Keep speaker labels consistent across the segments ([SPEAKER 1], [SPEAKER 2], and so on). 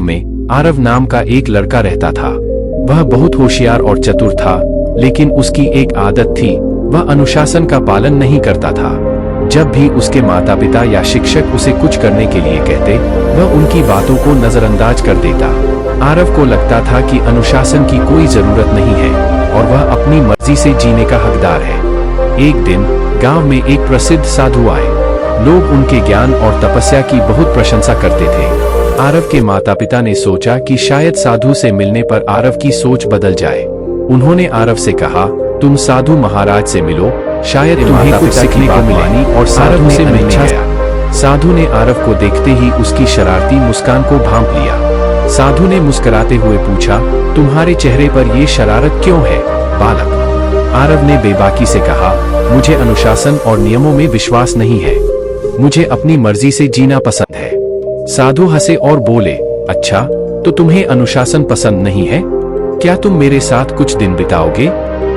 [SPEAKER 1] में आरव नाम का एक लड़का रहता था। वह बहुत होशियार और चतुर था, लेकिन उसकी एक आदत थी, वह अनुशासन का पालन नहीं करता था। जब भी उसके माता पिता या शिक्षक उसे कुछ करने के लिए कहते, वह उनकी बातों को नजरअंदाज कर देता। आरव को लगता था कि अनुशासन की कोई जरूरत नहीं है और वह अपनी मर्जी से जीने का हकदार है। एक दिन गांव में एक प्रसिद्ध साधु आए। लोग उनके ज्ञान और तपस्या की बहुत प्रशंसा करते थे। आरव के माता पिता ने सोचा कि शायद साधु से मिलने पर आरव की सोच बदल जाए। उन्होंने आरव से कहा, तुम साधु महाराज से मिलो, शायद तुम्हें कुछ सीखने को मिले। और आरव से मिलने गया। साधु ने आरव को देखते ही उसकी शरारती मुस्कान को भांप लिया। साधु ने मुस्कुराते हुए पूछा, तुम्हारे चेहरे पर ये शरारत क्यों है, बालक? आरव ने बेबाकी से कहा, मुझे अनुशासन और नियमों में विश्वास नहीं है, मुझे अपनी मर्जी से जीना पसंद है। साधु हंसे और बोले, अच्छा, तो तुम्हें अनुशासन पसंद नहीं है? क्या तुम मेरे साथ कुछ दिन बिताओगे?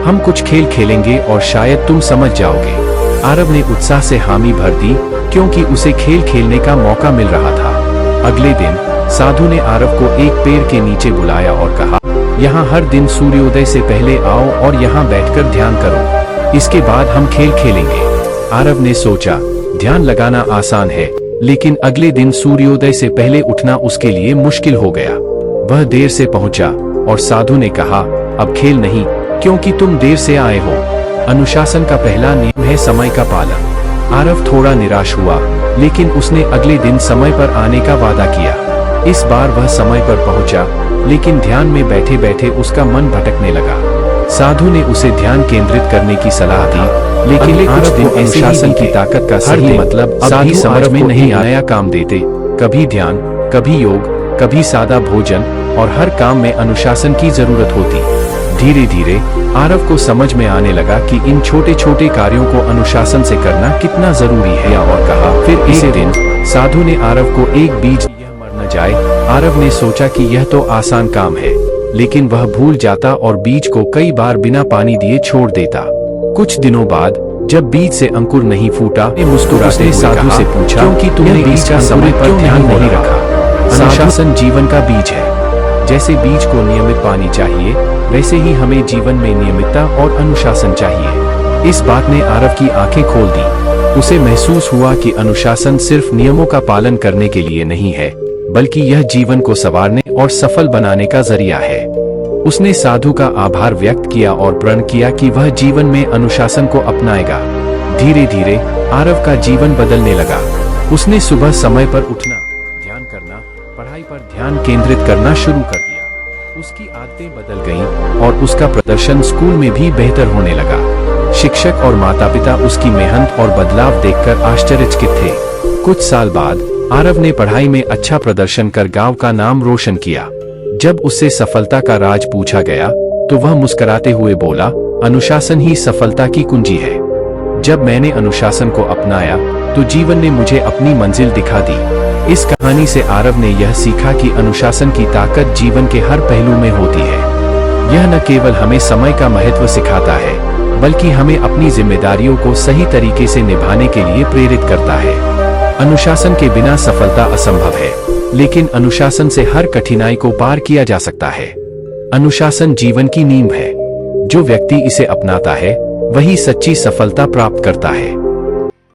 [SPEAKER 1] हम कुछ खेल खेलेंगे और शायद तुम समझ जाओगे। आरव ने उत्साह से हामी भर दी, क्योंकि उसे खेल खेलने का मौका मिल रहा था। अगले दिन साधु ने आरव को एक पेड़ के नीचे बुलाया और कहा, यहाँ हर दिन सूर्योदय से पहले आओ और यहाँ बैठकर ध्यान करो, इसके बाद हम खेल खेलेंगे। आरव ने सोचा, ध्यान लगाना आसान है, लेकिन अगले दिन सूर्योदय से पहले उठना उसके लिए मुश्किल हो गया। वह देर से पहुंचा और साधु ने कहा, अब खेल नहीं, क्योंकि तुम देर से आए हो। अनुशासन का पहला नियम है समय का पालन। आरव थोड़ा निराश हुआ, लेकिन उसने अगले दिन समय पर आने का वादा किया। इस बार वह समय पर पहुंचा, लेकिन ध्यान में बैठे बैठे उसका मन भटकने लगा। साधु ने उसे ध्यान केंद्रित करने की सलाह दी, लेकिन आरव को अनुशासन की ताकत का सही मतलब साधु समझ में नहीं आया। नया काम देते, कभी ध्यान, कभी योग, कभी सादा भोजन, और हर काम में अनुशासन की जरूरत होती। धीरे धीरे आरव को समझ में आने लगा कि इन छोटे छोटे कार्यों को अनुशासन से करना कितना जरूरी है। और कहा, फिर इसी दिन साधु ने आरव को एक बीज, यह मर न जाए। आरव ने सोचा कि यह तो आसान काम है, लेकिन वह भूल जाता और बीज को कई बार बिना पानी दिए छोड़ देता। कुछ दिनों बाद जब बीज से अंकुर नहीं फूटा, मुस्कुराते साधु से पूछा, क्योंकि तुमने बीज का समय पर ध्यान नहीं रखा। अनुशासन जीवन का बीज है। जैसे बीज को नियमित पानी चाहिए, वैसे ही हमें जीवन में नियमितता और अनुशासन चाहिए। इस बात ने आरव की आंखें खोल दी। उसे महसूस हुआ कि अनुशासन सिर्फ नियमों का पालन करने के लिए नहीं है, बल्कि यह जीवन को संवारने और सफल बनाने का जरिया है। उसने साधु का आभार व्यक्त किया और प्रण किया कि वह जीवन में अनुशासन को अपनाएगा। धीरे धीरे आरव का जीवन बदलने लगा। उसने सुबह समय पर उठना, ध्यान करना, पढ़ाई पर ध्यान केंद्रित करना शुरू कर दिया। उसकी आदतें बदल गईं और उसका प्रदर्शन स्कूल में भी बेहतर होने लगा। शिक्षक और माता पिता उसकी मेहनत और बदलाव देखकर आश्चर्यचकित थे। कुछ साल बाद आरव ने पढ़ाई में अच्छा प्रदर्शन कर गांव का नाम रोशन किया। जब उससे सफलता का राज पूछा गया, तो वह मुस्कुराते हुए बोला, अनुशासन ही सफलता की कुंजी है। जब मैंने अनुशासन को अपनाया, तो जीवन ने मुझे अपनी मंजिल दिखा दी। इस कहानी से आरव ने यह सीखा कि अनुशासन की ताकत जीवन के हर पहलू में होती है। यह न केवल हमें समय का महत्व सिखाता है, बल्कि हमें अपनी जिम्मेदारियों को सही तरीके से निभाने के लिए प्रेरित करता है। अनुशासन के बिना सफलता असंभव है, लेकिन अनुशासन से हर कठिनाई को पार किया जा सकता है। अनुशासन जीवन की नींव है। जो व्यक्ति इसे अपनाता है, वही सच्ची सफलता प्राप्त करता है।